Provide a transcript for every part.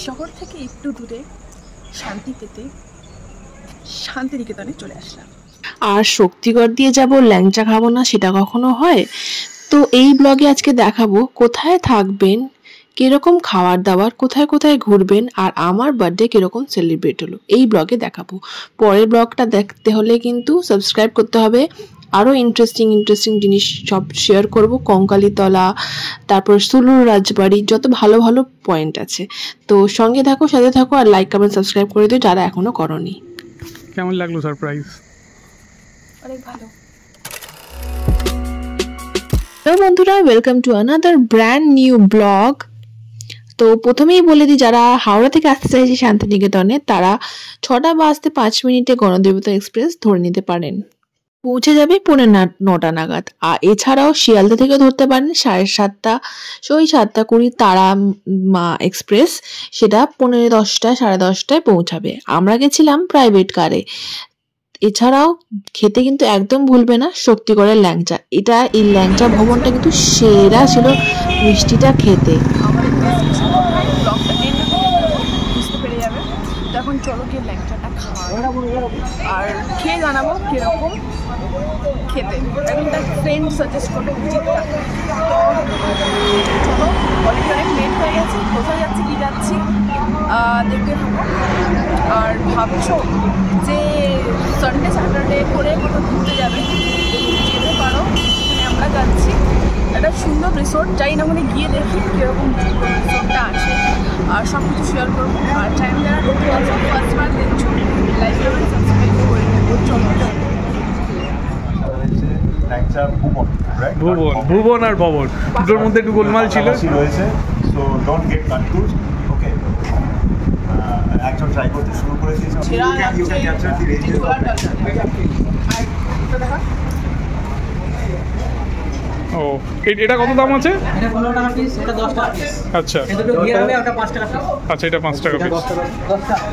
শহর থেকে একটু দূরে শান্তি পেতে শান্তিনিকেতনে চলে আসলাম। আর শক্তিগড় দিয়ে যাব, ল্যাংচা খাবো না সেটা কখনো হয়? তো এই ব্লগে আজকে দেখাবো কোথায় থাকবেন, কিরকম খাবার দাবার, কোথায় কোথায় ঘুরবেন, আর আমার বার্থডে কিরকম সেলিব্রেট হলো এই ব্লগে দেখাবো। পরের ব্লগটা দেখতে হলে কিন্তু সাবস্ক্রাইব করতে হবে। আরও ইন্টারেস্টিং জিনিস সব শেয়ার করব। কঙ্কালীতলা, তারপর সুলুর রাজবাড়ি, যত ভালো ভালো পয়েন্ট আছে। তো সঙ্গে থাকো, সাথে থাকো, আর লাইক কমেন্ট সাবস্ক্রাইব করে দিও যারা এখনো করনি। কেমন লাগলো সারপ্রাইজ? অনেক ভালো। তো বন্ধুরা, welcome to another brand new blog. তো প্রথমেই বলে দিই, যারা হাওড়া থেকে আসতে চাইছে শান্তিনিকেতনে তারা 6টা বাজতে 5 মিনিটে গণদেবতা এক্সপ্রেস ধরে নিতে পারেন, পৌঁছে যাবে 9:45 নাগাদ। আর এছাড়াও শিয়ালদা থেকে ধরতে পারেন 7:30, 7:20 তারা মা এক্সপ্রেস, সেটা 10:45, 10:30 পৌঁছাবে। আমরা গেছিলাম প্রাইভেট কারে। এছাড়াও খেতে কিন্তু একদম ভুলবে না শক্তিগড়ের ল্যাংচা। এই ল্যাংচা ভবনটা কিন্তু সেরা ছিল মিষ্টিটা খেতে। বুঝতে পেরে যাবে। তখন চলো গিয়ে ল্যাংচাটা খাওয়াবো আর খেয়ে জানাবো কিরকম খেতে। এখন তার ফ্রেন্ড সাজেস্ট করলো উচিতটা। তো চলো, অলরেডি অনেক লেট হয়ে গেছে। কোথায় যাচ্ছি কি যাচ্ছি দেখতে থাকো। আর ভাবছো যে সানডে স্যাটারডে করে কোথাও ঘুরতে যাবে, যেতে পারো। মানে আমরা যাচ্ছি একটা সুন্দর রিসোর্ট, যাই না মানে গিয়ে দেখি কীরকম রিসোর্টটা আছে আর সব কিছু শেয়ার করবো। আর চ্যানেল যারা নতুন আছে, ফার্স্টবার দেখছো, লাইক করবেন, সাবস্ক্রাইব করে নেবো। চলো ভুবন আর ভবন দুটোর মধ্যে একটু গোলমাল ছিল রয়েছে। So don't get confused. Okay, একজন ট্রাই করতে শুরু করেছি। ও এটা কত দাম আছে? এটা 15 টাকা পিস, এটা 10 টাকা পিস। আচ্ছা, এটা তো ঘিয়ে হবে, ওটা 5 টাকা পিস। আচ্ছা, এটা 5 টাকা পিস। 10 টাকা।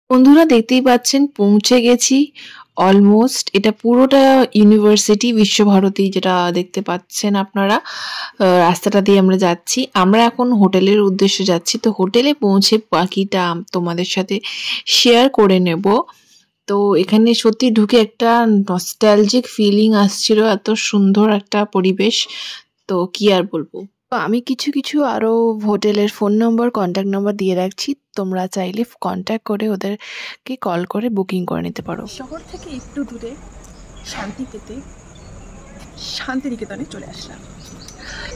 বন্ধুরা দেখতেই পাচ্ছেন পৌঁছে গেছি অলমোস্ট। এটা পুরোটা ইউনিভার্সিটি, বিশ্বভারতী, যেটা দেখতে পাচ্ছেন আপনারা। রাস্তাটা দিয়ে আমরা যাচ্ছি। আমরা এখন হোটেলের উদ্দেশ্যে যাচ্ছি। তো হোটেলে পৌঁছে বাকিটা তোমাদের সাথে শেয়ার করে নেব। তো এখানে সত্যি ঢুকে একটা নস্টালজিক ফিলিং আসছিল, এত সুন্দর একটা পরিবেশ। তো কি আর বলবো। তো আমি কিছু আরও হোটেলের ফোন নম্বর, কন্ট্যাক্ট নম্বর দিয়ে রাখছি। তোমরা চাইলে কন্ট্যাক্ট করে ওদেরকে কল করে বুকিং করে নিতে পারো। শহর থেকে একটু দূরে শান্তি পেতে শান্তিনিকেতনে চলে আসলাম।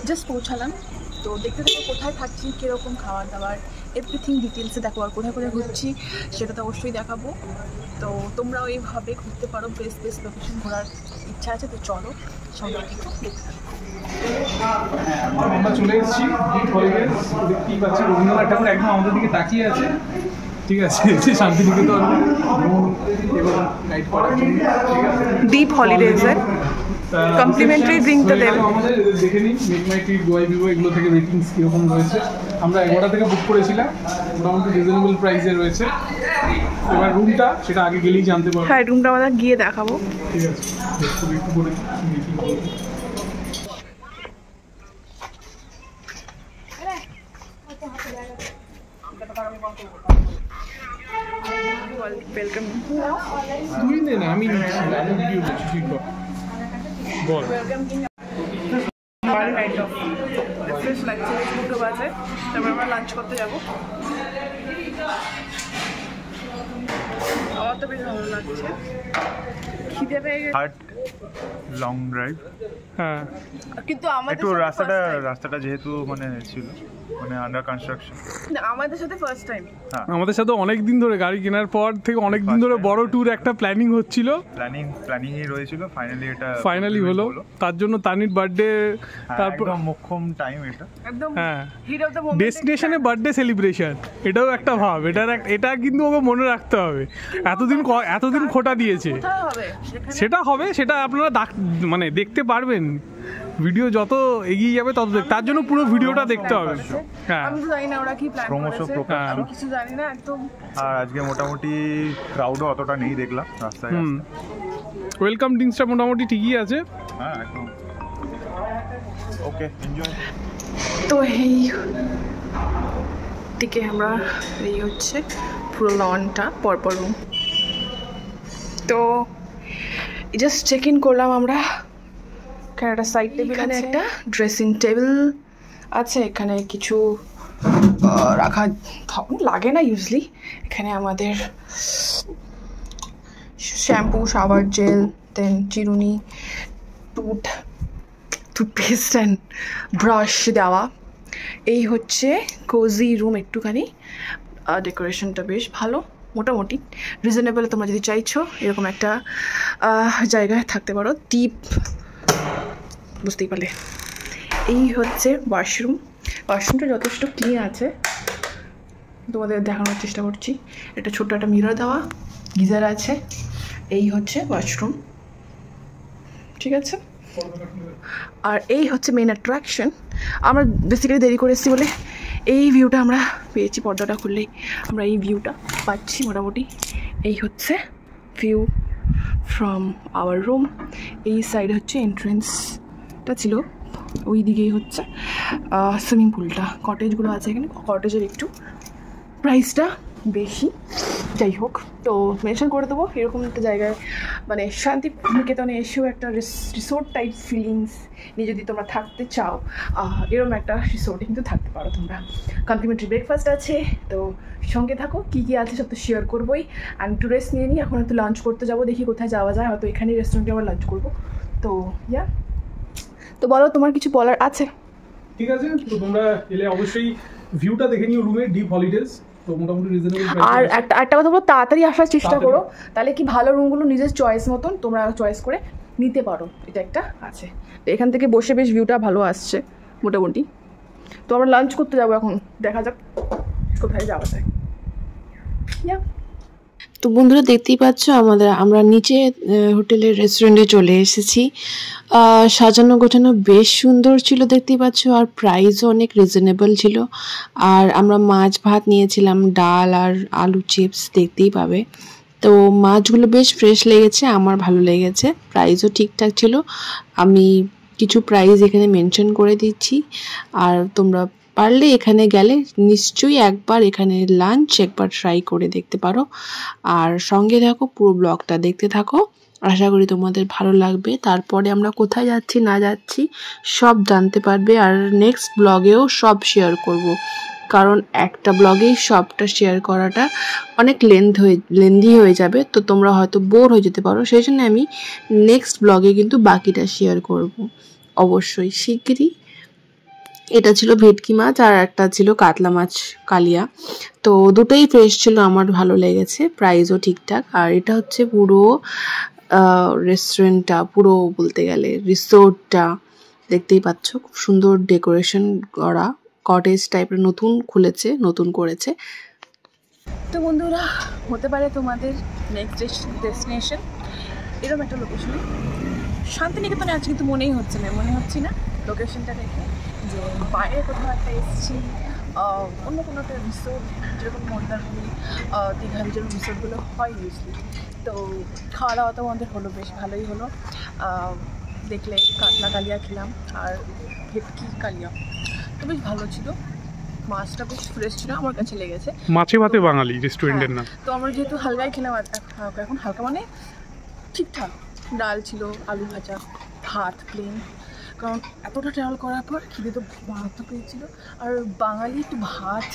জাস্ট পৌঁছালাম। তো দেখতে দেখো কোথায় থাকছি, কীরকম খাবার দাবার, এভরিথিং ডিটেলসে দেখো। আর কোথায় কোথায় ঘুরছি সেটা তো অবশ্যই দেখাবো। তো তোমরাও এইভাবে ঘুরতে পারো, বেস্ট লোকেশন ঘোরার ইচ্ছা আছে। তো চলো সঙ্গে একটু দেখতে থাকো। আমরা চলে এসেছি ডিপ হলিডেজ। দেখতেই পাচ্ছি রবীন্দ্রনাথ ঠাকুর একদম আমাদের দিকে তাকিয়ে আছে। ঠিক আছে, শান্তিনিকেতন এবং গাইড করার জন্য। ঠিক আছে, ডিপ হলিডেজের কমপ্লিমেন্টারি ড্রিঙ্কটা দেবে। আমাদের দেখে নিন মেক মাই ট্রিপ, গোয়াই ভিভো, এগুলো থেকে রেটিংস কীরকম রয়েছে। আমরা 11টা থেকে বুক করেছিলাম, মোটামুটি রিজনেবল প্রাইসে রয়েছে। এবার রুমটা সেটা আগে গেলেই জানতে পারবো। হ্যাঁ, রুমটা আমরা গিয়ে দেখাবো। ঠিক আছে, একটু করে দেখি। ওয়েলকাম। তুই নে না, আমি ভিডিও করছি। ঠিক বল। কাইন্ড অফ রিফ্রেশ লাগছে, 2টো বাজে। তারপর আমরা লাঞ্চ করতে যাবো। আমার তো বেশ ভালো লাগছে, খিদে পেয়ে গেছে। Long drive. হ্যাঁ, কিন্তু আমাদের একটু রাস্তাটা যেহেতু মানে ছিল মানে আন্ডার কনস্ট্রাকশন, আমাদের সাথে ফার্স্ট টাইম। আমাদের সাথে অনেক দিন ধরে গাড়ি কেনার পর থেকে অনেক দিন ধরে বড় ট্যুর একটা প্ল্যানিং হচ্ছিল। প্ল্যানিংই রয়েছিল। ফাইনালি হলো। তার জন্য তানির বার্থডে, তারপর মোক্ষম টাইম এটা একদম হিট অফ দ্য মোমেন্ট, ডেস্টিনেশনে বার্থডে সেলিব্রেশন। এটাও একটা ভাব। এটা কিন্তু ওকে মনে রাখতে হবে। এতদিন খোটা দিয়েছে, সেটা হবে, সেটা আপনারা মানে দেখতে পারবেন। ভিডিও যত এগিয়ে যাবে তত তার জন্য পুরো ভিডিওটা দেখতে হবে। হ্যাঁ, আমি তো জানি না ওরা কি প্ল্যান করেছে, আমি কিছু জানি না একদম। আর আজকে মোটামুটি ক্রাউডও অতটা নেই দেখলাম রাস্তায়। ওয়েলকাম ড্রিঙ্কসটা মোটামুটি ঠিকই আছে। হ্যাঁ একদম ওকে, এনজয়। তো এই দিকে আমরা এই হচ্ছে পুরো লনটা পরপর রুম। তো জাস্ট চেক ইন করলাম আমরা। এখানে একটা সাইড টেবিল আছে, একটা ড্রেসিং টেবিল আছে, এখানে কিছু রাখা লাগে না ইউজলি। এখানে আমাদের শ্যাম্পু, শাওয়ার জেল, দেন চিরুনি, টুথপেস্ট অ্যান্ড ব্রাশ দেওয়া। এই হচ্ছে কোজি রুম। একটুখানি ডেকোরেশনটা বেশ ভালো, মোটামুটি রিজনেবল। তোমরা যদি চাইছো এরকম একটা জায়গায় থাকতে পারো, টিপ, বুঝতেই পারলে। এই হচ্ছে ওয়াশরুম। ওয়াশরুমটা যথেষ্ট ক্লিন আছে, তোমাদের দেখানোর চেষ্টা করছি। এটা ছোট্ট একটা মিরর দেওয়া, গিজার আছে। এই হচ্ছে ওয়াশরুম, ঠিক আছে। আর এই হচ্ছে মেন অ্যাট্রাকশন। আমরা বেসিক্যালি দেরি করে এসেছি বলে এই ভিউটা আমরা পেয়েছি। পর্দাটা খুললেই আমরা এই ভিউটা পাচ্ছি মোটামুটি। এই হচ্ছে ভিউ ফ্রম আওয়ার রুম। এই সাইডে হচ্ছে এন্ট্রেন্সটা ছিল, ওই দিকেই হচ্ছে সুইমিং পুলটা। কটেজগুলো আছে এখানে, কটেজের একটু প্রাইসটা বেশি, যাই হোক। তো মেনশন করে দেবো এরকম একটা জায়গায়, মানে শান্তিনিকেতনে এসেও একটা রিসোর্ট টাইপ ফিলিংস নিয়ে যদি তোমরা থাকতে চাও, এরকম একটা রিসোর্টে কিন্তু থাকতে পারো তোমরা। কমপ্লিমেন্টারি ব্রেকফাস্ট আছে, তো সঙ্গে থাকো। কী কী আছে সব তো শেয়ার করবোই। অ্যান্ড একটু রেস্ট নিয়ে নিই, এখন একটু লাঞ্চ করতে যাবো, দেখি কোথায় যাওয়া যায়। হয়তো এখানেই রেস্টুরেন্টে আমরা লাঞ্চ করবো। তো ইয়া, তো বলো তোমার কিছু বলার আছে? ঠিক আছে, তো তোমরা এলে অবশ্যই ভিউটা দেখে নিও রুমে, ডিপ হলিডেজ। তো মোটামুটি রিজনেবল। আর একটা কথা বলো, তাড়াতাড়ি আসার চেষ্টা করো, তাহলে কি ভালো রুমগুলো নিজের চয়েস মতন তোমরা চয়েস করে নিতে পারো। এটা একটা আছে, এখান থেকে বসে বেশ ভিউটা ভালো আসছে মোটামুটি। তো আমরা লাঞ্চ করতে যাবো এখন, দেখা যাক কোথায় যাওয়া যায়। তো বন্ধুরা দেখতেই পাচ্ছ আমরা নিচে হোটেলের রেস্টুরেন্টে চলে এসেছি। সাজানো গোছানো বেশ সুন্দর ছিল দেখতেই পাচ্ছ, আর প্রাইসও অনেক রিজনেবল ছিল। আর আমরা মাছ ভাত নিয়েছিলাম, ডাল আর আলু চিপস দেখতেই পাবে। তো মাছগুলো বেশ ফ্রেশ লেগেছে, আমার ভালো লেগেছে। প্রাইসও ঠিকঠাক ছিল। আমি কিছু প্রাইস এখানে মেনশন করে দিচ্ছি, আর তোমরা পারলে এখানে গেলে নিশ্চয়ই একবার এখানে লাঞ্চ একবার ট্রাই করে দেখতে পারো। আর সঙ্গে থাকো, পুরো ব্লগটা দেখতে থাকো, আশা করি তোমাদের ভালো লাগবে। তারপরে আমরা কোথায় যাচ্ছি না যাচ্ছি সব জানতে পারবে, আর নেক্সট ব্লগেও সব শেয়ার করব। কারণ একটা ব্লগেই সবটা শেয়ার করাটা অনেক লেন্দি হয়ে যাবে, তো তোমরা হয়তো বোর হয়ে যেতে পারো। সেই জন্য আমি নেক্সট ব্লগে কিন্তু বাকিটা শেয়ার করব অবশ্যই শিগগিরই। এটা ছিল ভেটকি মাছ আর একটা ছিল কাতলা মাছ কালিয়া। তো দুটোই ফ্রেশ ছিল, আমার ভালো লেগেছে, প্রাইসও ঠিকঠাক। আর এটা হচ্ছে পুরো রেস্টুরেন্টটা, পুরো বলতে গেলে রিসোর্টটা দেখতেই পাচ্ছ, খুব সুন্দর ডেকোরেশন করা, কটেজ টাইপের নতুন খুলেছে, নতুন করেছে। তো বন্ধুরা, হতে পারে তোমাদের নেক্সট ডেস্টিনেশন এরকম একটা লোকেশনে। শান্তিনিকেতনে আছে কিন্তু মনে হচ্ছে না লোকেশনটা দেখে যে বাইরে কোথাও একটা এসেছি, অন্য কোনো একটা রিসোর্ট, যেরকম মন্দারমণি, দীঘার যেরকম রিসোর্টগুলো হয় ইউজলি। তো খাওয়া দাওয়া তো আমাদের হলো, বেশ ভালোই হলো। দেখলে কাতলা কালিয়া খেলাম আর ভেটকি কালিয়া, তো বেশ ভালো ছিল। মাছটা বেশ ফ্রেশ ছিল, আমার কাছে লেগেছে। মাছে ভাতে বাঙালি রেস্টুরেন্টের নাম। তো আমরা যেহেতু হালকাই খেলাম, এখন হালকা মানে ঠিকঠাক, ডাল ছিল, আলু ভাজা, ভাত প্লেন। কারণ এতটা ট্রাভেল করার পর খিদে তো ভাত পেয়েছিল, আর বাঙালি একটু ভাত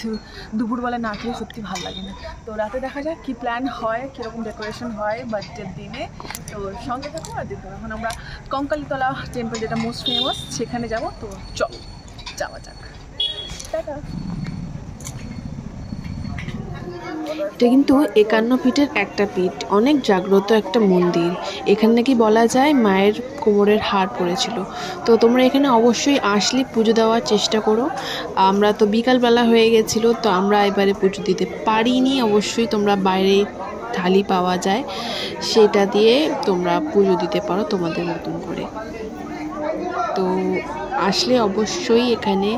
দুপুরবেলা না খেলে সত্যি ভালো লাগে না। তো রাতে দেখা যাক কী প্ল্যান হয়, কীরকম ডেকোরেশন হয় বার্থডের দিনে। তো সঙ্গে থাকো আর দেখো। এখন আমরা কঙ্কালীতলা টেম্পল, যেটা মোস্ট ফেমাস, সেখানে যাব। তো চল যাওয়া যাক, টাটা। এটা কিন্তু 51 ফিটের একটা পীঠ, অনেক জাগ্রত একটা মন্দির। এখানে নাকি বলা যায় মায়ের কোমরের হার পড়েছিল। তো তোমরা এখানে অবশ্যই আসলে পুজো দেওয়ার চেষ্টা করো। আমরা তো বিকালবেলা হয়ে গেছিলো, তো আমরা এবারে পুজো দিতে পারিনি। অবশ্যই তোমরা বাইরে থালি পাওয়া যায়, সেটা দিয়ে তোমরা পুজো দিতে পারো তোমাদের মতন করে। তো আসলে অবশ্যই এখানে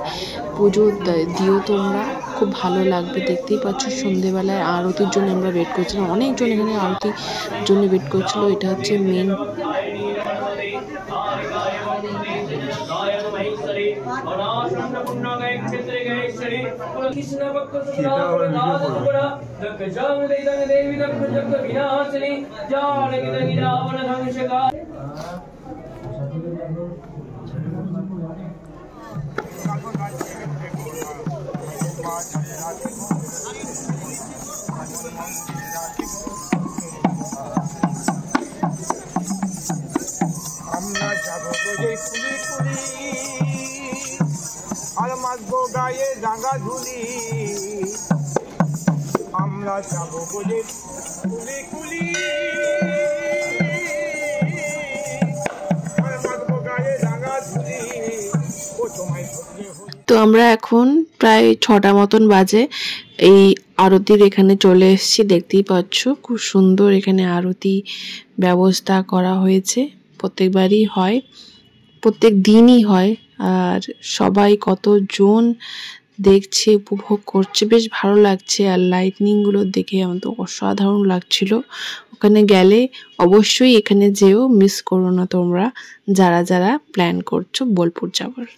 পুজো দিও তোমরা, খুব ভালো লাগবে। দেখতেই পাচ্ছ সন্ধেবেলায় আরতির জন্য আমরা ওয়েট করছিলাম, অনেকজন এখানে আরতির জন্য ওয়েট করছিল। এটা হচ্ছে মেন আমরা যাবো যে কুলি কুলি আর মাঝবো গায়ে ডাঙ্গা ধুলি, আমরা যাবো যে কুলি কুলি আর মাঝবো গায়ে ডাঙ্গা ধুলি, ও তোমায় তো আমরা এখন প্রায় 6টা মতন বাজে এই আরতির এখানে চলে এসেছি। দেখতেই পাচ্ছ খুব সুন্দর এখানে আরতি ব্যবস্থা করা হয়েছে। প্রত্যেকবারই হয়, প্রত্যেক দিনই হয়, আর সবাই কতজন দেখছে, উপভোগ করছে, বেশ ভালো লাগছে। আর লাইটনিংগুলো দেখে আমার তো অসাধারণ লাগছিল। ওখানে গেলে অবশ্যই এখানে যেও, মিস করো না তোমরা যারা যারা প্ল্যান করছো বোলপুর যাবার।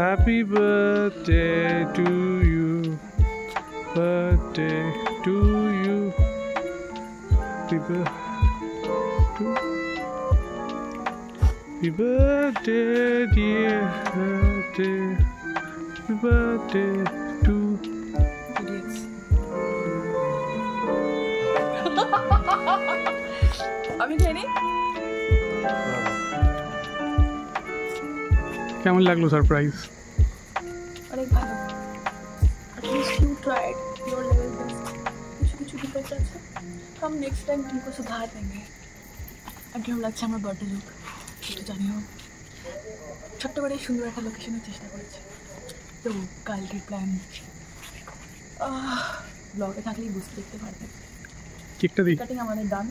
Happy birthday to you, birthday to you, happy birthday dear, birthday, happy birthday to আমি খেয়ে কেমন লাগলো সারপ্রাইজ? অনেক ভালো। At least you tried your level best. কিছু ডিফেক্ট আছে, हम नेक्स्ट टाइम तुमको सुधार देंगे। আর কেমন লাগছে আমার বার্থডে লুক একটু জানিও। ছোট্ট করে সুন্দর একটা লোকেশনের চেষ্টা করেছি। তো কালকের প্ল্যান ব্লগে থাকলেই বুঝতে দেখতে পারবে। কেকটা দিই, কাটিং আমাদের ডান।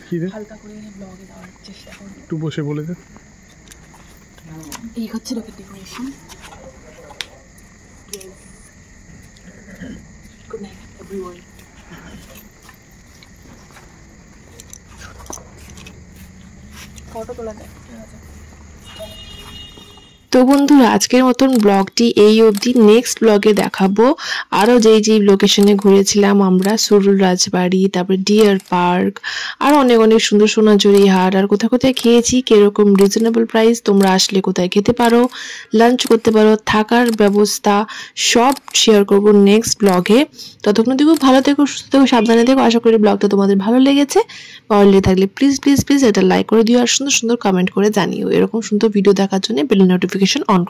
কি রে হালকা করে ব্লগে দেওয়ার চেষ্টা করব। একটু বসে বলে দে। এই হচ্ছে rocket decoration. Good night everyone. Photo তোলা যায়। তো বন্ধুরা আজকের মতন ব্লগটি এই অবধি। নেক্সট ব্লগে দেখাবো আরও যেই লোকেশনে ঘুরেছিলাম আমরা, সুরুল রাজবাড়ি, তারপরে ডিয়ার পার্ক, আর অনেক অনেক সুন্দর সোনাঝুরি হাট, আর কোথায় কোথায় খেয়েছি, কিরকম রিজনেবল প্রাইস, তোমরা আসলে কোথায় খেতে পারো, লাঞ্চ করতে পারো, থাকার ব্যবস্থা সব শেয়ার করবো নেক্সট ব্লগে। ততক্ষণ দেখো ভালো থেকো, সুস্থ থেকো, সাবধানে থেকো। আশা করি ব্লগটা তোমাদের ভালো লেগেছে। ভালো লেগে থাকলে প্লিজ প্লিজ প্লিজ এটা লাইক করে দিও, আর সুন্দর সুন্দর কমেন্ট করে জানিও। এরকম সুন্দর ভিডিও দেখার জন্য বেল নোটিফিকেশন অন